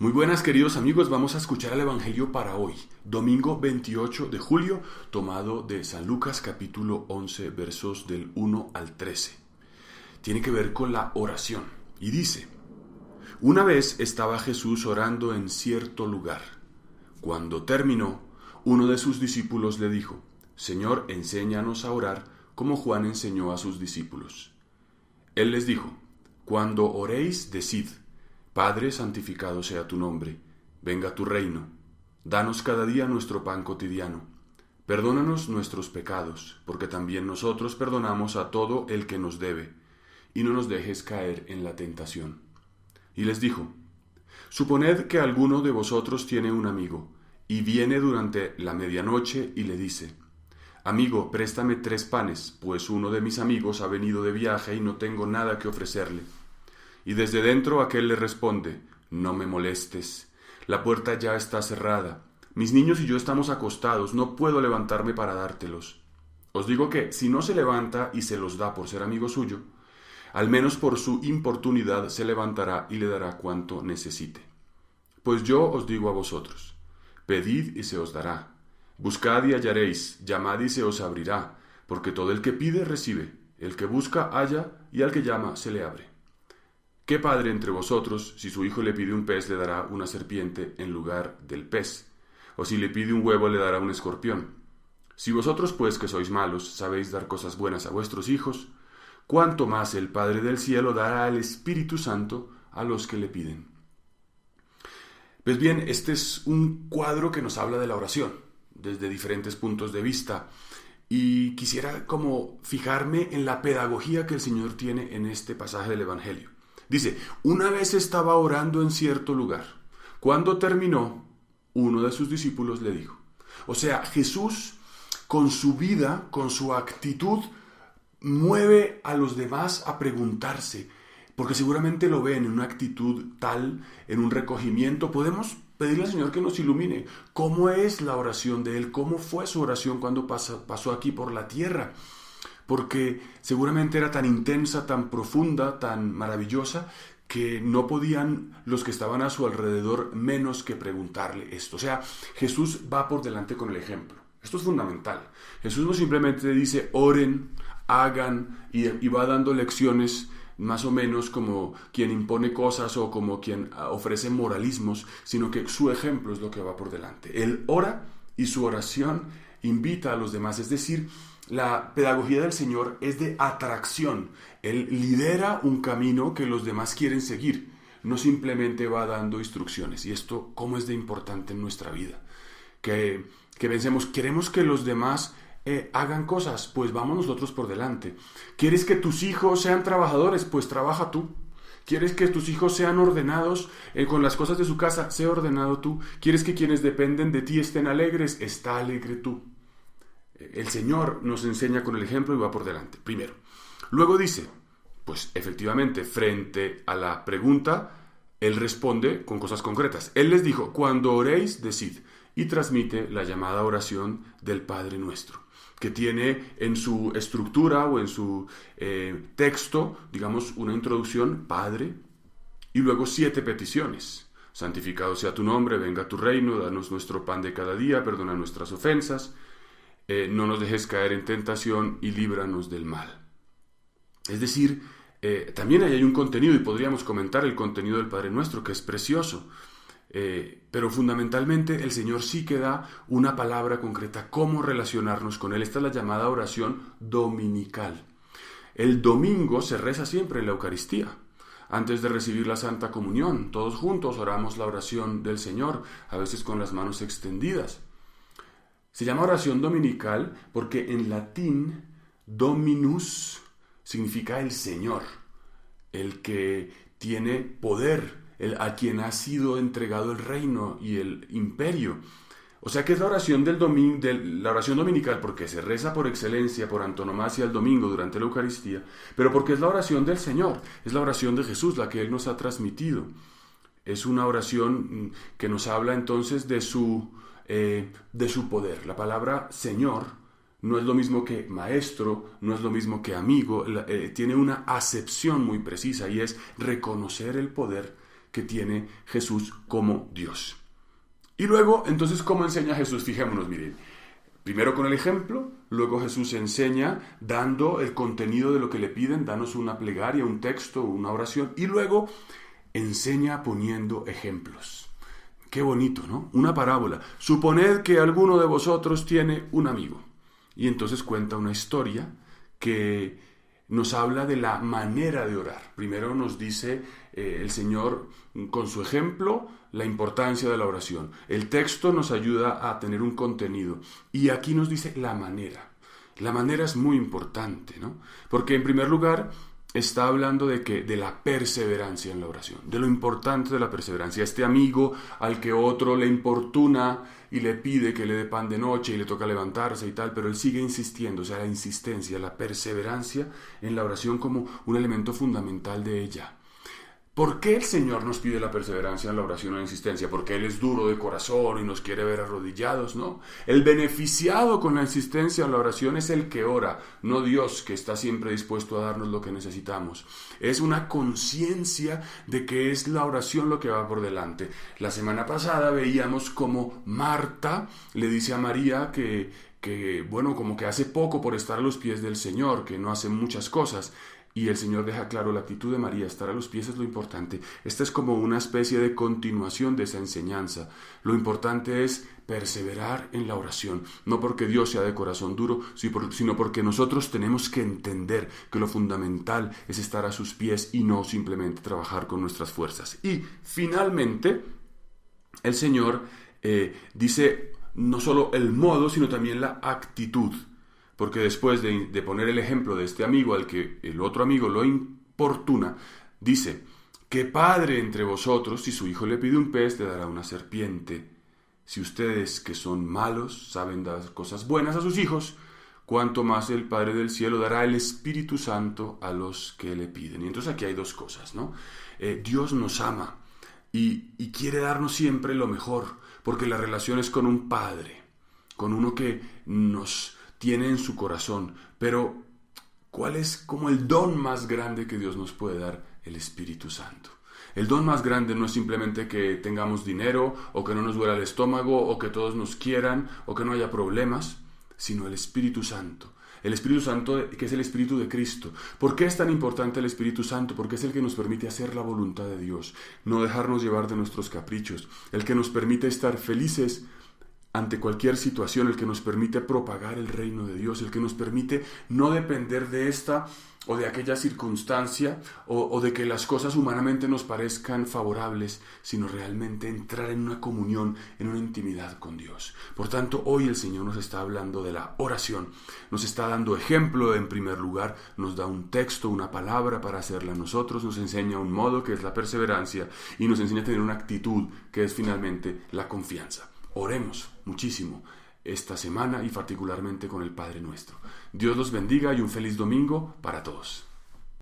Muy buenas, queridos amigos, vamos a escuchar el Evangelio para hoy, domingo 28 de julio, tomado de San Lucas capítulo 11, versos del 1 al 13. Tiene que ver con la oración y dice: Una vez estaba Jesús orando en cierto lugar. Cuando terminó, uno de sus discípulos le dijo: Señor, enséñanos a orar como Juan enseñó a sus discípulos. Él les dijo: Cuando oréis, decid: Padre, santificado sea tu nombre, venga tu reino. Danos cada día nuestro pan cotidiano. Perdónanos nuestros pecados, porque también nosotros perdonamos a todo el que nos debe, y no nos dejes caer en la tentación. Y les dijo: Suponed que alguno de vosotros tiene un amigo, y viene durante la medianoche y le dice: Amigo, préstame 3 panes, pues uno de mis amigos ha venido de viaje y no tengo nada que ofrecerle. Y desde dentro aquel le responde: No me molestes, la puerta ya está cerrada, mis niños y yo estamos acostados, no puedo levantarme para dártelos. Os digo que si no se levanta y se los da por ser amigo suyo, al menos por su importunidad se levantará y le dará cuanto necesite. Pues yo os digo a vosotros: pedid y se os dará, buscad y hallaréis, llamad y se os abrirá, porque todo el que pide recibe, el que busca halla, y al que llama se le abre. ¿Qué padre entre vosotros, si su hijo le pide un pez, le dará una serpiente en lugar del pez? ¿O si le pide un huevo, le dará un escorpión? Si vosotros, pues, que sois malos, sabéis dar cosas buenas a vuestros hijos, ¿cuánto más el Padre del cielo dará el Espíritu Santo a los que le piden? Pues bien, este es un cuadro que nos habla de la oración, desde diferentes puntos de vista. Y quisiera como fijarme en la pedagogía que el Señor tiene en este pasaje del Evangelio. Dice: una vez estaba orando en cierto lugar. Cuando terminó, uno de sus discípulos le dijo. O sea, Jesús, con su vida, con su actitud, mueve a los demás a preguntarse, porque seguramente lo ven en una actitud tal, en un recogimiento. Podemos pedirle al Señor que nos ilumine. ¿Cómo es la oración de Él? ¿Cómo fue su oración cuando pasó aquí por la tierra? Porque seguramente era tan intensa, tan profunda, tan maravillosa, que no podían los que estaban a su alrededor menos que preguntarle esto. O sea, Jesús va por delante con el ejemplo. Esto es fundamental. Jesús no simplemente dice oren, hagan y va dando lecciones más o menos como quien impone cosas o como quien ofrece moralismos, sino que su ejemplo es lo que va por delante. Él ora y su oración invita a los demás, es decir, la pedagogía del Señor es de atracción. Él lidera un camino que los demás quieren seguir, no simplemente va dando instrucciones. Y esto, ¿cómo es de importante en nuestra vida? Que pensemos, queremos que los demás hagan cosas, pues vamos nosotros por delante. ¿Quieres que tus hijos sean trabajadores? Pues trabaja tú. ¿Quieres que tus hijos sean ordenados con las cosas de su casa? Sé ordenado tú. ¿Quieres que quienes dependen de ti estén alegres? Está alegre tú. El Señor nos enseña con el ejemplo y va por delante, primero. Luego dice, pues efectivamente, frente a la pregunta, Él responde con cosas concretas. Él les dijo: cuando oréis, decid, y transmite la llamada oración del Padre Nuestro, que tiene en su estructura o en su texto, digamos, una introducción, Padre, y luego 7 peticiones. Santificado sea tu nombre, venga tu reino, danos nuestro pan de cada día, perdona nuestras ofensas, no nos dejes caer en tentación y líbranos del mal. Es decir, también ahí hay un contenido y podríamos comentar el contenido del Padre Nuestro, que es precioso. Pero fundamentalmente el Señor sí que da una palabra concreta, cómo relacionarnos con Él. Esta es la llamada oración dominical. El domingo se reza siempre en la Eucaristía. Antes de recibir la Santa Comunión, todos juntos oramos la oración del Señor, a veces con las manos extendidas. Se llama oración dominical porque en latín Dominus significa el Señor, el que tiene poder, a quien ha sido entregado el reino y el imperio. O sea que es la oración la oración dominical porque se reza por excelencia, por antonomasia el domingo durante la Eucaristía, pero porque es la oración del Señor, es la oración de Jesús, la que Él nos ha transmitido. Es una oración que nos habla entonces de su poder. La palabra Señor no es lo mismo que maestro, no es lo mismo que amigo, tiene una acepción muy precisa y es reconocer el poder que tiene Jesús como Dios. Y luego, entonces, ¿cómo enseña Jesús? Fijémonos, miren. Primero con el ejemplo, luego Jesús enseña dando el contenido de lo que le piden, danos una plegaria, un texto, una oración, y luego enseña poniendo ejemplos. Qué bonito, ¿no? Una parábola. Suponed que alguno de vosotros tiene un amigo. Y entonces cuenta una historia que nos habla de la manera de orar. Primero nos dice el Señor con su ejemplo la importancia de la oración. El texto nos ayuda a tener un contenido. Y aquí nos dice la manera. La manera es muy importante, ¿no? Porque en primer lugar está hablando de la perseverancia en la oración, de lo importante de la perseverancia. Este amigo al que otro le importuna y le pide que le dé pan de noche y le toca levantarse y tal, pero él sigue insistiendo, o sea, la insistencia, la perseverancia en la oración como un elemento fundamental de ella. ¿Por qué el Señor nos pide la perseverancia en la oración o la insistencia? Porque Él es duro de corazón y nos quiere ver arrodillados, ¿no? El beneficiado con la insistencia en la oración es el que ora, no Dios, que está siempre dispuesto a darnos lo que necesitamos. Es una conciencia de que es la oración lo que va por delante. La semana pasada veíamos como Marta le dice a María que bueno, como que hace poco por estar a los pies del Señor, que no hace muchas cosas. Y el Señor deja claro la actitud de María, estar a los pies es lo importante. Esta es como una especie de continuación de esa enseñanza. Lo importante es perseverar en la oración, no porque Dios sea de corazón duro, sino porque nosotros tenemos que entender que lo fundamental es estar a sus pies y no simplemente trabajar con nuestras fuerzas. Y finalmente, el Señor dice no solo el modo, sino también la actitud. Porque después de poner el ejemplo de este amigo al que el otro amigo lo importuna, dice, ¿qué padre entre vosotros, si su hijo le pide un pez, le dará una serpiente? Si ustedes, que son malos, saben dar cosas buenas a sus hijos, cuánto más el Padre del Cielo dará el Espíritu Santo a los que le piden. Y entonces aquí hay dos cosas, ¿no? Dios nos ama y quiere darnos siempre lo mejor, porque la relación es con un Padre, con uno que nos tiene en su corazón. Pero ¿cuál es como el don más grande que Dios nos puede dar? El Espíritu Santo. El don más grande no es simplemente que tengamos dinero, o que no nos duela el estómago, o que todos nos quieran, o que no haya problemas, sino el Espíritu Santo. El Espíritu Santo, que es el Espíritu de Cristo. ¿Por qué es tan importante el Espíritu Santo? Porque es el que nos permite hacer la voluntad de Dios, no dejarnos llevar de nuestros caprichos, el que nos permite estar felices ante cualquier situación, el que nos permite propagar el reino de Dios, el que nos permite no depender de esta o de aquella circunstancia o de que las cosas humanamente nos parezcan favorables, sino realmente entrar en una comunión, en una intimidad con Dios. Por tanto, hoy el Señor nos está hablando de la oración, nos está dando ejemplo en primer lugar, nos da un texto, una palabra para hacerla nosotros, nos enseña un modo que es la perseverancia y nos enseña a tener una actitud que es finalmente la confianza. Oremos muchísimo esta semana y particularmente con el Padre Nuestro. Dios los bendiga y un feliz domingo para todos.